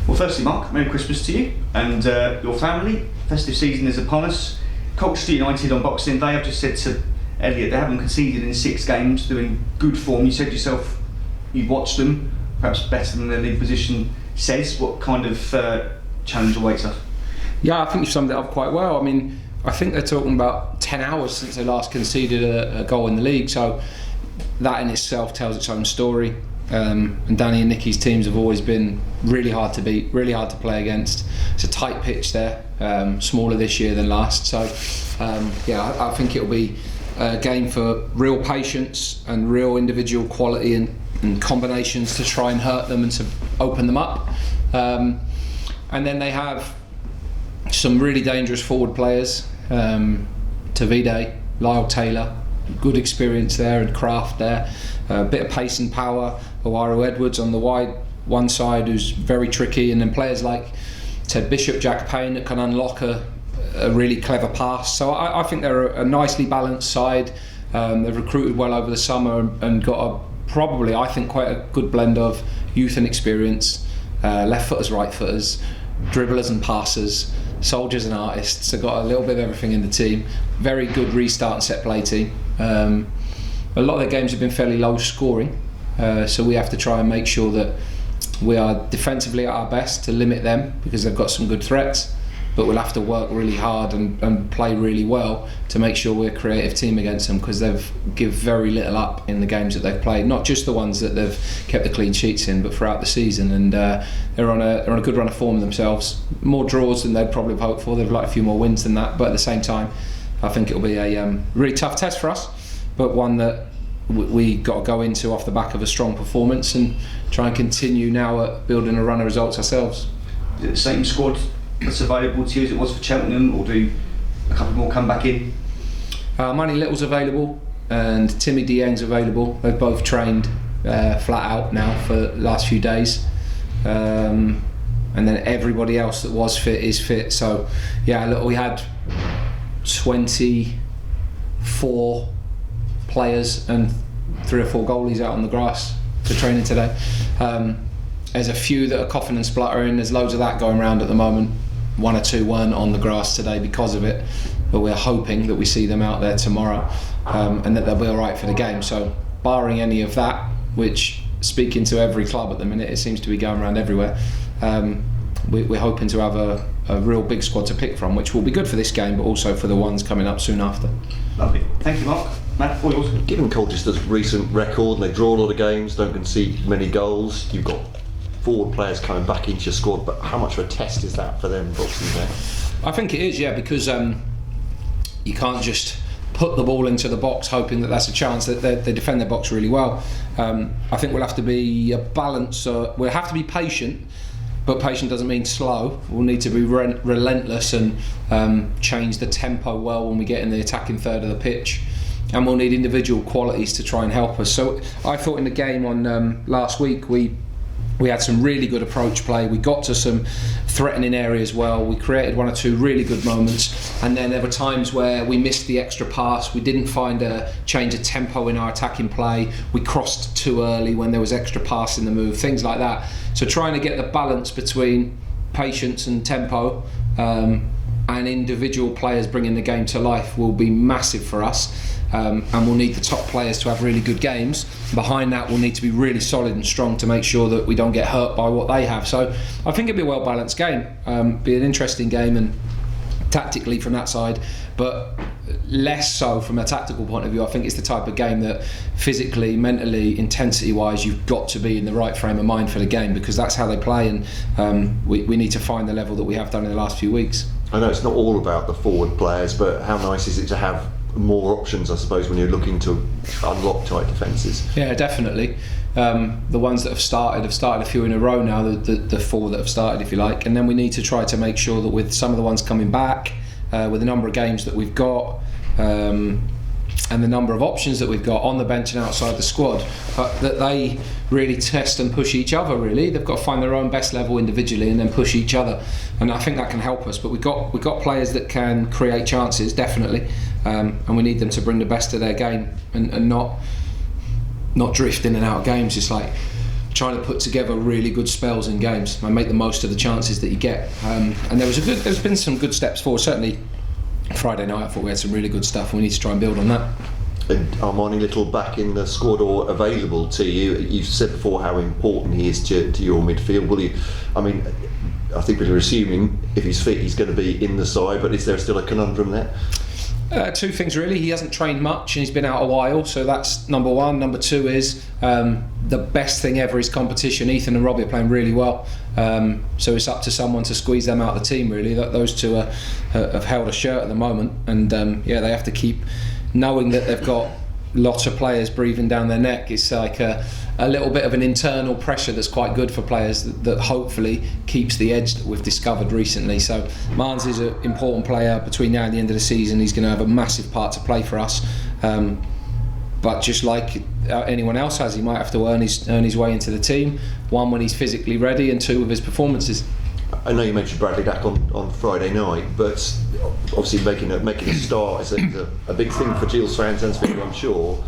Well, firstly, Mark, Merry Christmas to you and your family. Festive season is upon us. Colchester United on Boxing Day, I've just said to Elliot, they haven't conceded in 6 games. They're in good form. You said yourself you've watched them, perhaps better than their league position says. What kind of challenge awaits us? Yeah, I think you've summed it up quite well. I mean, I think they're talking about 10 hours since they last conceded a goal in the league, so that in itself tells its own story. And Danny and Nicky's teams have always been really hard to beat, really hard to play against. It's a tight pitch there, smaller this year than last. So I think it'll be a game for real patience and real individual quality and combinations to try and hurt them and to open them up. And then they have some really dangerous forward players. Tavide, Lyle Taylor, good experience there and craft there. A bit of pace and power. Owaru Edwards on the wide one side, who's very tricky, and then players like Ted Bishop, Jack Payne that can unlock a really clever pass. So I think they're a nicely balanced side. They've recruited well over the summer and got probably I think quite a good blend of youth and experience, left footers, right footers, dribblers and passers, soldiers and artists. They've got a little bit of everything in the team. Very good restart and set play team. A lot of their games have been fairly low scoring, so we have to try and make sure that we are defensively at our best to limit them, because they've got some good threats, but we'll have to work really hard and play really well to make sure we're a creative team against them, because they've give very little up in the games that they've played, not just the ones that they've kept the clean sheets in, but throughout the season. And they're on a good run of form themselves. More draws than they'd probably have hoped for. They've liked a few more wins than that, but at the same time I think it'll be a really tough test for us, but one that we got to go into off the back of a strong performance and try and continue now at building a run of results ourselves. Is it the same squad that's available to you as it was for Cheltenham, or do a couple more come back in? Manny Little's available and Timmy Dieng's available. They've both trained flat out now for the last few days, and then everybody else that was fit is fit. So yeah, look, we had 24 players and 3 or 4 goalies out on the grass for training today. There's a few that are coughing and spluttering. There's loads of that going around at the moment. 1 or 2 weren't on the grass today because of it, but we're hoping that we see them out there tomorrow, and that they'll be all right for the game. So barring any of that, which, speaking to every club at the minute, it seems to be going around everywhere, we're hoping to have a real big squad to pick from, which will be good for this game, but also for the ones coming up soon after. Lovely. Thank you, Mark. Matt, all yours. Given Colchester's recent record, they draw a lot of games, don't concede many goals, you've got forward players coming back into your squad, but how much of a test is that for them, Boxing Day? I think it is, yeah, because you can't just put the ball into the box hoping that that's a chance. That they defend their box really well. I think we'll have to be a balance. We'll have to be patient, but patient doesn't mean slow. We'll need to be relentless and change the tempo well when we get in the attacking third of the pitch, and we'll need individual qualities to try and help us. So I thought in the game on last week we had some really good approach play. We got to some threatening areas well. We created 1 or 2 really good moments, and then there were times where we missed the extra pass. We didn't find a change of tempo in our attacking play. We crossed too early when there was extra pass in the move, things like that. So trying to get the balance between patience and tempo, and individual players bringing the game to life will be massive for us. And we'll need the top players to have really good games. Behind that, we'll need to be really solid and strong to make sure that we don't get hurt by what they have. So I think it'll be a well balanced game, be an interesting game, and tactically from that side, but less so from a tactical point of view. I think it's the type of game that physically, mentally, intensity wise, you've got to be in the right frame of mind for the game, because that's how they play, and we need to find the level that we have done in the last few weeks. I know it's not all about the forward players, but how nice is it to have more options, I suppose, when you're looking to unlock tight defences? Yeah, definitely. The ones that have started a few in a row now, the 4 that have started, if you like, and then we need to try to make sure that with some of the ones coming back, with the number of games that we've got, and the number of options that we've got on the bench and outside the squad, that they really test and push each other. Really, they've got to find their own best level individually and then push each other, and I think that can help us. But we've got players that can create chances, definitely, and we need them to bring the best of their game and not drift in and out of games. It's like trying to put together really good spells in games and make the most of the chances that you get. And there's been some good steps forward. Certainly Friday night, I thought we had some really good stuff, and we need to try and build on that. And Armani Little back in the squad or available to you? You've said before how important he is to your midfield. Will you? I mean, I think we're assuming if he's fit, he's going to be in the side. But is there still a conundrum there? Two things really. He hasn't trained much and he's been out a while, so that's number one. Number two is the best thing ever is competition. Ethan and Robbie are playing really well, so it's up to someone to squeeze them out of the team really. Those two have held a shirt at the moment, and they have to keep knowing that they've got lots of players breathing down their neck. It's like a little bit of an internal pressure that's quite good for players that hopefully keeps the edge that we've discovered recently. So Marnes is an important player between now and the end of the season. He's going to have a massive part to play for us, but just like anyone else has, he might have to earn his way into the team, one when he's physically ready, and two with his performances. I know you mentioned Bradley Dack on Friday night, but obviously making a start is a big thing for Gills fans and for you, I'm sure.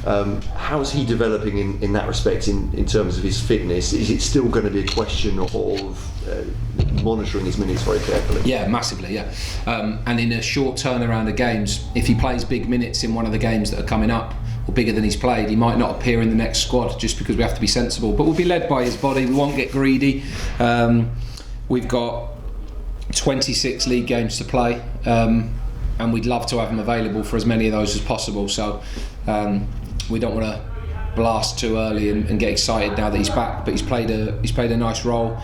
How is he developing in that respect in terms of his fitness? Is it still going to be a question of monitoring his minutes very carefully? Yeah, massively, yeah. And in a short turnaround of games, if he plays big minutes in one of the games that are coming up, or bigger than he's played, he might not appear in the next squad just because we have to be sensible. But we'll be led by his body, we won't get greedy. We've got 26 league games to play, and we'd love to have him available for as many of those as possible. So we don't want to blast too early and get excited now that he's back. But he's played a nice role.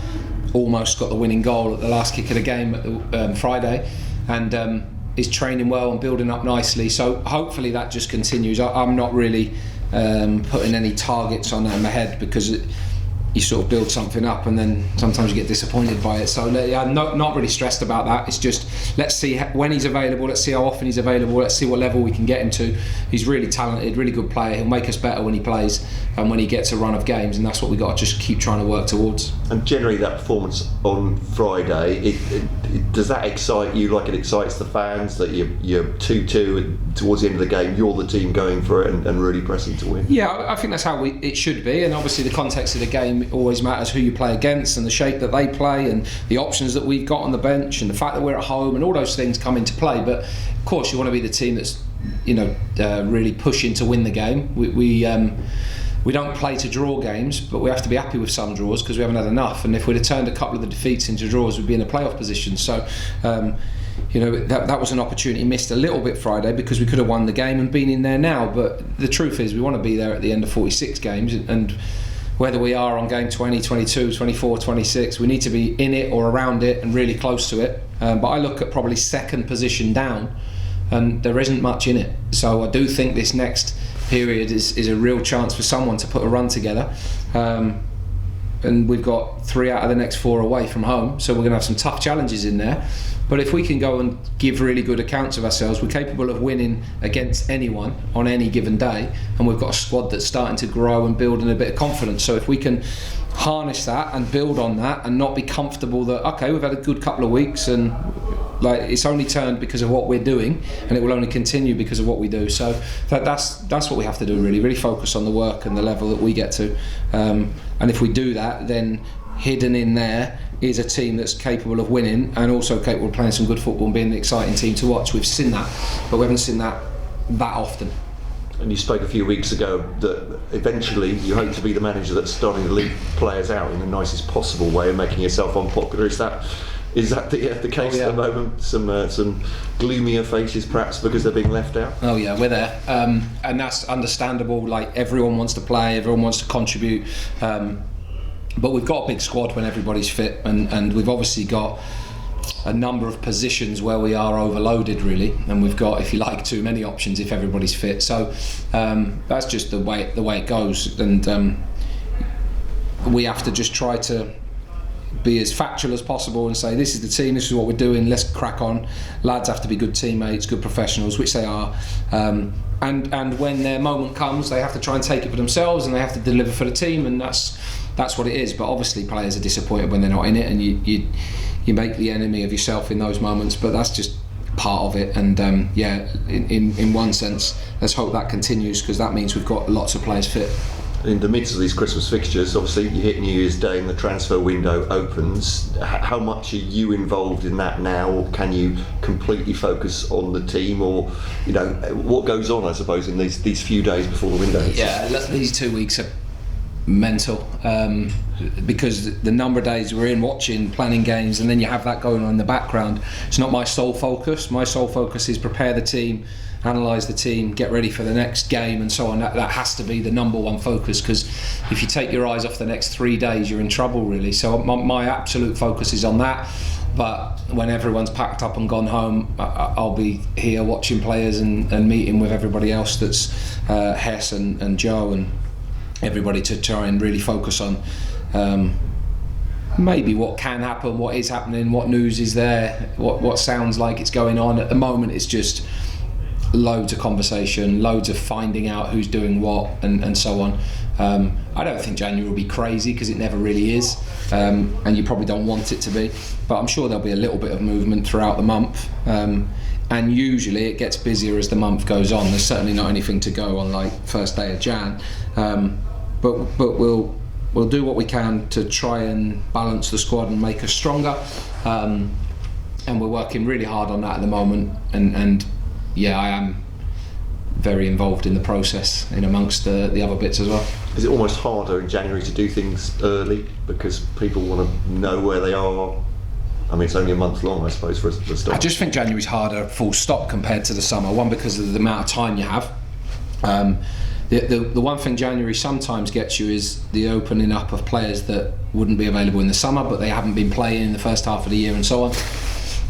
Almost got the winning goal at the last kick of the game at Friday, and is training well and building up nicely. So hopefully that just continues. I'm not really putting any targets on that in my head, because you sort of build something up and then sometimes you get disappointed by it. So I'm not really stressed about that. It's just, let's see when he's available, let's see how often he's available, let's see what level we can get him to. He's really talented, really good player. He'll make us better when he plays and when he gets a run of games, and that's what we've got to just keep trying to work towards. And generally that performance on Friday, does that excite you like it excites the fans, that you're 2-2 and towards the end of the game you're the team going for it and really pressing to win? Yeah, I think that's how it should be, and obviously the context of the game always matters, who you play against and the shape that they play and the options that we've got on the bench and the fact that we're at home, and all those things come into play. But of course you want to be the team that's really pushing to win the game. We don't play to draw games, but we have to be happy with some draws because we haven't had enough, and if we'd have turned a couple of the defeats into draws, we'd be in a playoff position. So that was an opportunity missed a little bit Friday, because we could have won the game and been in there now. But the truth is we want to be there at the end of 46 games, and whether we are on game 20, 22, 24, 26, we need to be in it or around it and really close to it. But I look at probably second position down, and there isn't much in it. So I do think this next period is a real chance for someone to put a run together. And we've got 3 out of the next 4 away from home, so we're going to have some tough challenges in there. But if we can go and give really good accounts of ourselves, we're capable of winning against anyone on any given day, and we've got a squad that's starting to grow and build in a bit of confidence. So if we can harness that and build on that and not be comfortable that, okay, we've had a good couple of weeks and it's only turned because of what we're doing, and it will only continue because of what we do. So that's what we have to do, really focus on the work and the level that we get to, and if we do that, then hidden in there is a team that's capable of winning and also capable of playing some good football and being an exciting team to watch. We've seen that, but we haven't seen that often. And you spoke a few weeks ago that eventually you hope to be the manager that's starting to lead players out in the nicest possible way and making yourself unpopular. Is that the case at the moment? Some gloomier faces perhaps because they're being left out? Oh yeah, we're there, and that's understandable. Like, everyone wants to play, everyone wants to contribute, but we've got a big squad when everybody's fit, and we've obviously got a number of positions where we are overloaded really, and we've got, if you like, too many options if everybody's fit. So that's just the way it goes, and we have to just try to be as factual as possible and say, this is the team, this is what we're doing, let's crack on. Lads have to be good teammates, good professionals, which they are, and when their moment comes, they have to try and take it for themselves, and they have to deliver for the team, and that's what it is. But obviously players are disappointed when they're not in it, and you make the enemy of yourself in those moments, but that's just part of it. And in one sense, let's hope that continues, because that means we've got lots of players fit. in the midst of these Christmas fixtures, obviously you hit New Year's Day and the transfer window opens. How much are you involved in that now, or can you completely focus on the team, or what goes on, I suppose, in these few days before the window hits? Yeah, these 2 weeks are mental, because the number of days we're in watching, planning games, and then you have that going on in the background. It's not my sole focus. My sole focus is prepare the team, analyse the team, get ready for the next game and so on. That has to be the number one focus, because if you take your eyes off the next 3 days, you're in trouble really. So my absolute focus is on that. But when everyone's packed up and gone home, I'll be here watching players and meeting with everybody else, that's Hess and Joe and everybody, to try and really focus on maybe what can happen, what is happening, what news is there, what sounds like it's going on. At the moment it's just loads of conversation, loads of finding out who's doing what and so on. I don't think January will be crazy, because it never really is, and you probably don't want it to be, but I'm sure there'll be a little bit of movement throughout the month, and usually it gets busier as the month goes on. There's certainly not anything to go on like first day of Jan, but we'll do what we can to try and balance the squad and make us stronger, and we're working really hard on that at the moment, and yeah, I am very involved in the process in amongst the other bits as well. Is it almost harder in January to do things early because people want to know where they are? I mean, it's only a month long, I suppose, for a start. I just think January's harder, full stop, compared to the summer. One, because of the amount of time you have. The one thing January sometimes gets you is the opening up of players that wouldn't be available in the summer, but they haven't been playing in the first half of the year and so on.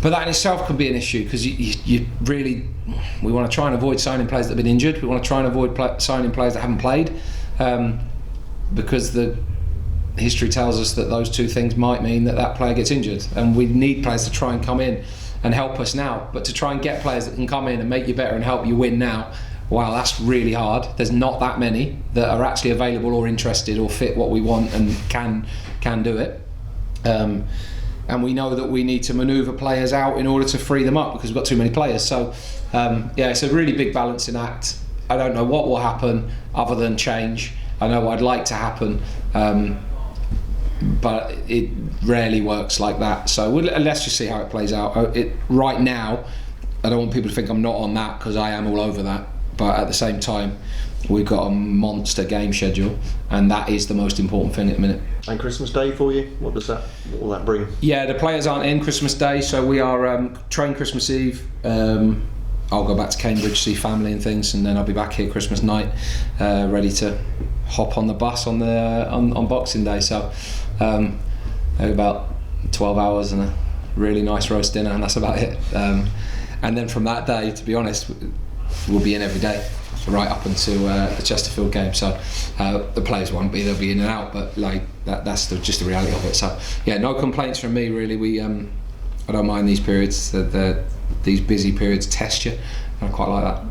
But that in itself can be an issue, because you really, we want to try and avoid signing players that have been injured. We want to try and avoid signing players that haven't played, because the history tells us that those two things might mean that player gets injured, and we need players to try and come in and help us now. But to try and get players that can come in and make you better and help you win now, wow, that's really hard. There's not that many that are actually available or interested or fit what we want and can do it. And we know that we need to manoeuvre players out in order to free them up, because we've got too many players. So yeah, it's a really big balancing act. I don't know what will happen other than change. I know what I'd like to happen, but it rarely works like that. So let's just see how it plays out. Right now, I don't want people to think I'm not on that, because I am all over that. But at the same time, we've got a monster game schedule, and that is the most important thing at the minute. And Christmas Day for you, what will that bring? Yeah, the players aren't in Christmas Day, so we are train Christmas Eve. I'll go back to Cambridge, see family and things, and then I'll be back here Christmas night, ready to hop on the bus on Boxing Day. So about 12 hours and a really nice roast dinner, and that's about it. And then from that day, to be honest, we'll be in every day, right up until the Chesterfield game. So the players won't be; they'll be in and out. But like that's just the reality of it. So yeah, no complaints from me really. I don't mind these periods. These busy periods test you. I quite like that.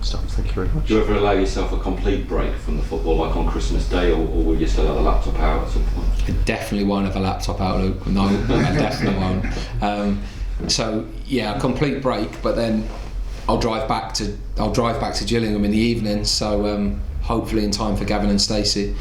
Thank you very much. Do you ever allow yourself a complete break from the football, like on Christmas Day, or will you still have the laptop out at some point? I definitely won't have a laptop out, Luke. No, I definitely won't. So yeah, a complete break, but then I'll drive back to Gillingham in the evening, so hopefully in time for Gavin and Stacey,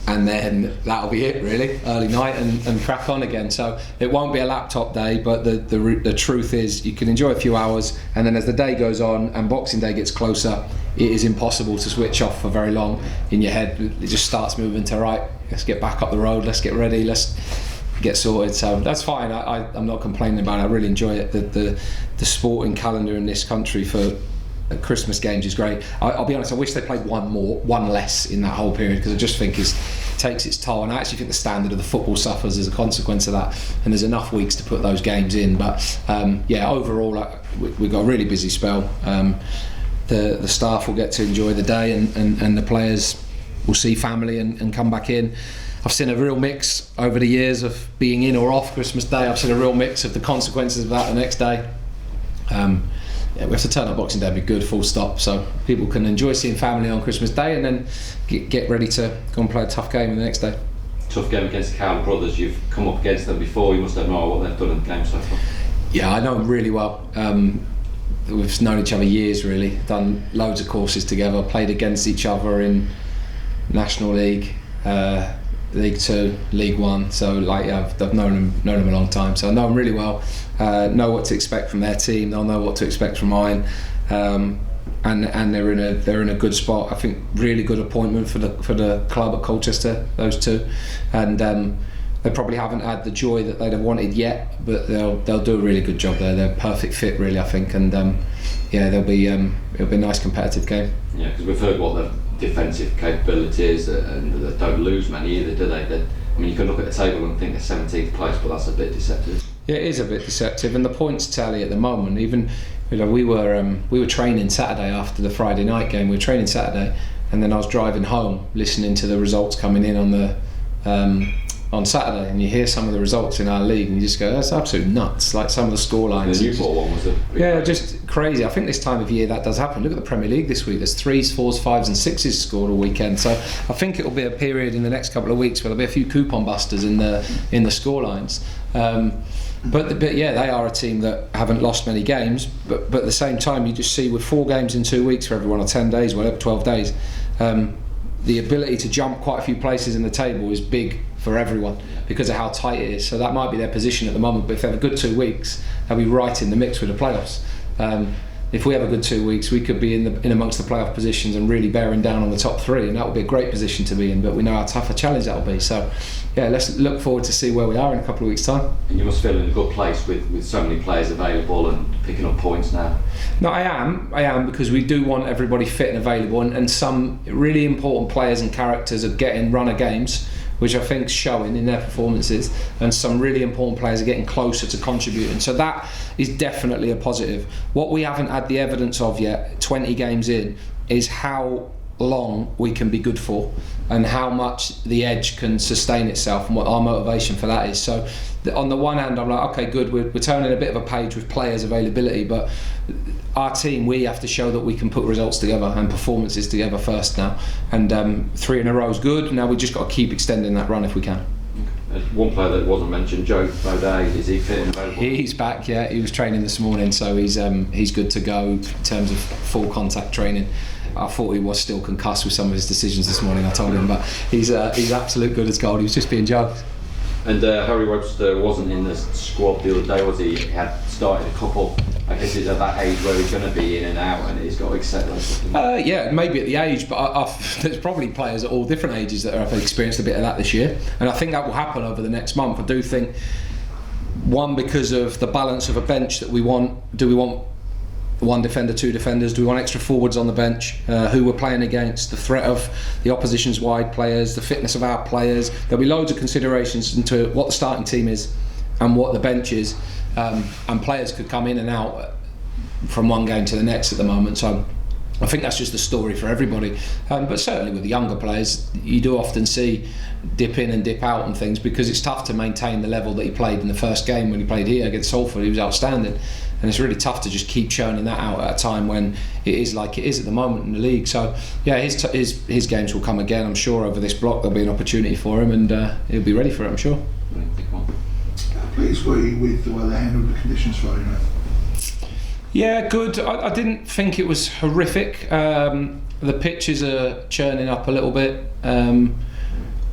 and then that'll be it really, early night and crack on again. So it won't be a laptop day, but the truth is you can enjoy a few hours, and then as the day goes on and Boxing Day gets closer, it is impossible to switch off for very long in your head. It just starts moving to right, let's get back up the road, let's get ready, let's get sorted. So that's fine. I'm not complaining about it. I really enjoy it. The sporting calendar in this country for Christmas games is great. I'll be honest, I wish they played one less in that whole period, because I just think it takes its toll, and I actually think the standard of the football suffers as a consequence of that, and there's enough weeks to put those games in. But yeah, overall we've got a really busy spell. The staff will get to enjoy the day, and the players will see family and come back in. I've seen a real mix over the years of being in or off Christmas Day. I've seen a real mix of the consequences of that the next day. Yeah, we have to turn up Boxing Day and be good, full stop, so people can enjoy seeing family on Christmas Day and then get ready to go and play a tough game the next day. Tough game against the Cowley brothers. You've come up against them before. You must admire what they've done in the game so far. Yeah, I know them really well. We've known each other years really, done loads of courses together, played against each other in National League, League Two, League One. So like I've known them a long time, so I know them really well. Know what to expect from their team. They'll know what to expect from mine. And they're in a good spot. I think really good appointment for the club at Colchester, those two, and they probably haven't had the joy that they'd have wanted yet, but they'll do a really good job there. They're a perfect fit, really, I think, and it'll be a nice competitive game. Yeah, because we've heard what the defensive capability is, and they don't lose many either, do they? I mean, you can look at the table and think they're 17th place, but that's a bit deceptive. Yeah, it is a bit deceptive, and the points tally at the moment, even we were training Saturday after the Friday night game. We were training Saturday, and then I was driving home listening to the results coming in on Saturday, and you hear some of the results in our league, and you just go, "That's absolute nuts!" Like some of the scorelines. The Newport one was just crazy. I think this time of year that does happen. Look at the Premier League this week. There's 3s, 4s, 5s, and 6s scored all weekend. So I think it will be a period in the next couple of weeks where there'll be a few coupon busters in the scorelines. But yeah, they are a team that haven't lost many games. But at the same time, you just see with 4 games in 2 weeks for everyone, or 10 days, whatever, 12 days, the ability to jump quite a few places in the table is big for everyone because of how tight it is. So that might be their position at the moment. But if they have a good 2 weeks, they'll be right in the mix with the playoffs. If we have a good 2 weeks, we could be in amongst the playoff positions and really bearing down on the top 3, and that would be a great position to be in. But we know how tough a challenge that will be. So yeah, let's look forward to see where we are in a couple of weeks' time. And you must feel in a good place with so many players available and picking up points now. No, I am because we do want everybody fit and available, and some really important players and characters are getting runner games, which I think is showing in their performances, and some really important players are getting closer to contributing. So that is definitely a positive. What we haven't had the evidence of yet, 20 games in, is how long we can be good for and how much the edge can sustain itself and what our motivation for that is. So on the one hand, I'm like, okay, good, we're turning a bit of a page with players availability, but our team, we have to show that we can put results together and performances together first now, and 3 in a row is good. Now we just got to keep extending that run if we can. One player that wasn't mentioned, Joe O'Day, is he fit and available? He's back, yeah. He was training this morning, so he's good to go in terms of full contact training. I thought he was still concussed with some of his decisions this morning, I told him, but he's absolute good as gold. He was just being jugged. And Harry Webster wasn't in the squad the other day, was he? He had started a couple. I guess he's at that age where he's going to be in and out, and he's got to accept those. Yeah, maybe at the age, but there's probably players at all different ages that have experienced a bit of that this year, and I think that will happen over the next month. I do think, one, because of the balance of a bench that we want. Do we want 1 defender, 2 defenders? Do we want extra forwards on the bench? Who we're playing against, the threat of the opposition's wide players, the fitness of our players. There'll be loads of considerations into what the starting team is and what the bench is, and players could come in and out from one game to the next at the moment. So I think that's just the story for everybody, but certainly with the younger players, you do often see dip in and dip out and things, because it's tough to maintain the level that he played in the first game when he played here against Salford. He was outstanding, and it's really tough to just keep churning that out at a time when it is like it is at the moment in the league. So yeah, his games will come again, I'm sure. Over this block there'll be an opportunity for him, and he'll be ready for it, I'm sure. Please, were you with the way they handled the conditions Friday night? Yeah, good. I didn't think it was horrific. The pitches are churning up a little bit.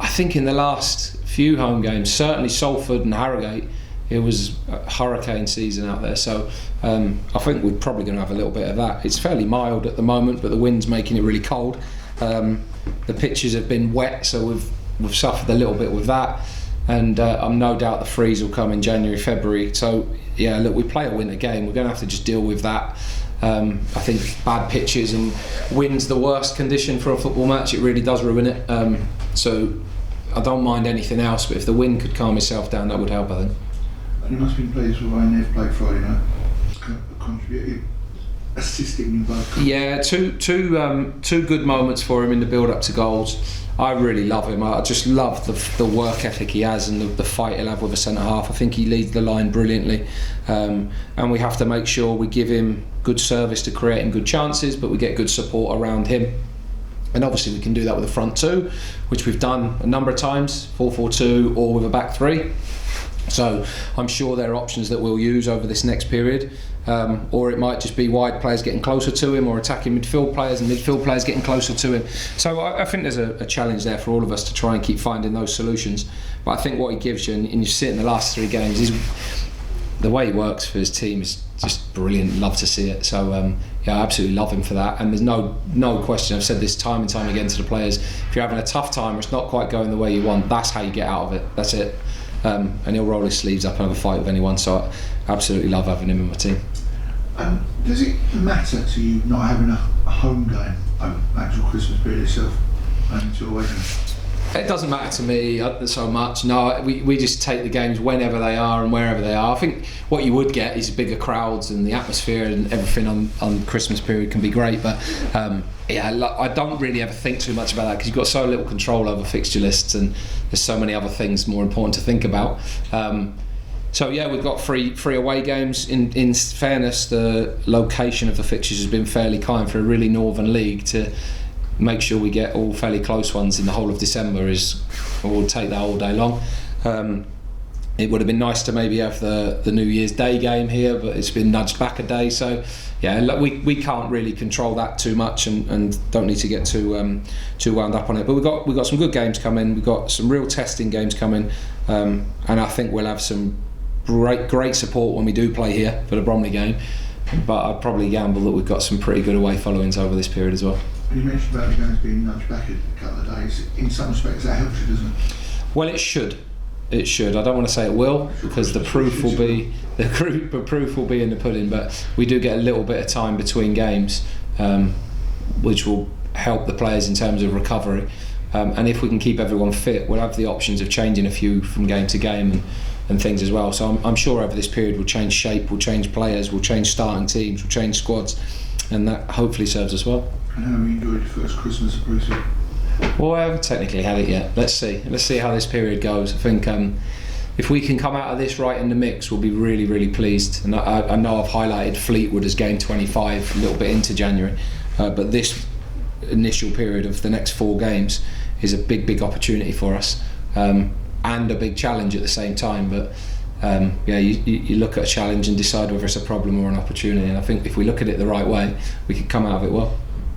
I think in the last few home games, certainly Salford and Harrogate, it was hurricane season out there. So I think we're probably going to have a little bit of that. It's fairly mild at the moment, but the wind's making it really cold. The pitches have been wet, so we've suffered a little bit with that. And I'm no doubt the freeze will come in January, February. So yeah, look, we play a winter game. We're going to have to just deal with that. I think bad pitches and wind's the worst condition for a football match. It really does ruin it. So I don't mind anything else, but if the wind could calm itself down, that would help, I think. And you must have been pleased with Ryan they've played Friday night. Contributed, assisting in both. Yeah, two good moments for him in the build-up to goals. I really love him. I just love the work ethic he has and the fight he'll have with a centre-half. I think he leads the line brilliantly, and we have to make sure we give him good service to creating good chances, but we get good support around him. And obviously we can do that with a front 2, which we've done a number of times, 4-4-2 or with a back 3. So I'm sure there are options that we'll use over this next period, or it might just be wide players getting closer to him, or attacking midfield players and midfield players getting closer to him. So I think there's a challenge there for all of us to try and keep finding those solutions. But I think what he gives you, and you see it in the last 3 games, is the way he works for his team is just brilliant. Love to see it. So yeah, I absolutely love him for that. And there's no question. I've said this time and time again to the players: if you're having a tough time or it's not quite going the way you want, that's how you get out of it. That's it. And he'll roll his sleeves up and have a fight with anyone. So I absolutely love having him in my team. Does it matter to you not having a home game over actual Christmas period itself and to away game? It doesn't matter to me so much. No, we just take the games whenever they are and wherever they are. I think what you would get is bigger crowds, and the atmosphere and everything on Christmas period can be great. But yeah, I don't really ever think too much about that because you've got so little control over fixture lists, and there's so many other things more important to think about. So yeah, we've got three away games. In fairness, the location of the fixtures has been fairly kind for a really northern league to make sure we get all fairly close ones in the whole of December. We'll take that all day long. It would have been nice to maybe have the New Year's Day game here, but it's been nudged back a day. So yeah, we can't really control that too much, and don't need to get too wound up on it. But we've got some good games coming. We've got some real testing games coming, and I think we'll have some great support when we do play here for the Bromley game. But I'd probably gamble that we've got some pretty good away followings over this period as well. You mentioned about the games being nudged back a couple of days. In some respects, that helps you, doesn't it? Well, it should. It should. I don't want to say it will, because the proof will be in the pudding. But we do get a little bit of time between games, which will help the players in terms of recovery. And if we can keep everyone fit, we'll have the options of changing a few from game to game and things as well. So I'm sure over this period we'll change shape, we'll change players, we'll change starting teams, we'll change squads, and that hopefully serves us well. And how have you enjoyed your first Christmas at Bruce? Well, I haven't technically had it yet. Let's see how this period goes. I think if we can come out of this right in the mix, we'll be really, really pleased. And I know I've highlighted Fleetwood as game 25 a little bit into January, but this initial period of the next 4 games is a big opportunity for us, and a big challenge at the same time. But yeah, you look at a challenge and decide whether it's a problem or an opportunity, and I think if we look at it the right way, we could come out of it well.